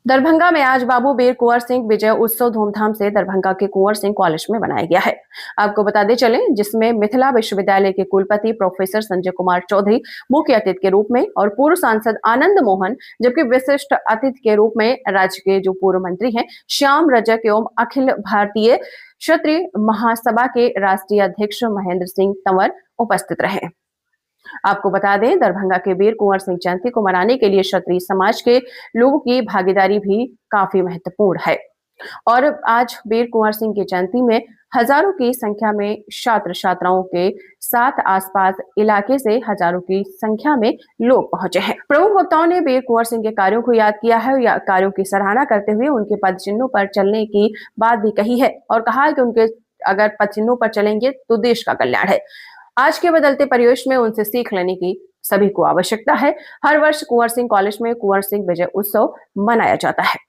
दरभंगा में आज बाबू बीर कुंवर सिंह विजय उत्सव धूमधाम से दरभंगा के कुंवर सिंह कॉलेज में मनाया गया है। आपको बताते चले जिसमें मिथिला विश्वविद्यालय के कुलपति प्रोफेसर संजय कुमार चौधरी मुख्य अतिथि के रूप में और पूर्व सांसद आनंद मोहन, जबकि विशिष्ट अतिथि के रूप में राज्य के जो पूर्व मंत्री हैं श्याम रजक एवं अखिल भारतीय क्षत्रिय महासभा के राष्ट्रीय अध्यक्ष महेंद्र सिंह तंवर उपस्थित रहे। आपको बता दें, दरभंगा के वीर कुंवर सिंह जयंती को मनाने के लिए क्षत्रिय समाज के लोगों की भागीदारी भी काफी महत्वपूर्ण है। और आज वीर कुंवर सिंह की जयंती में हजारों की संख्या में छात्र छात्राओं के साथ आसपास इलाके से हजारों की संख्या में लोग पहुंचे हैं। प्रमुख वक्ताओं ने वीर कुंवर सिंह के कार्यों को याद किया है या कार्यों की सराहना करते हुए उनके पद चिन्हों पर चलने की बात भी कही है और कहा कि उनके अगर पद चिन्हों पर चलेंगे तो देश का कल्याण है। आज के बदलते परिवेश में उनसे सीख लेने की सभी को आवश्यकता है। हर वर्ष कुंवर सिंह कॉलेज में कुंवर सिंह विजय उत्सव मनाया जाता है।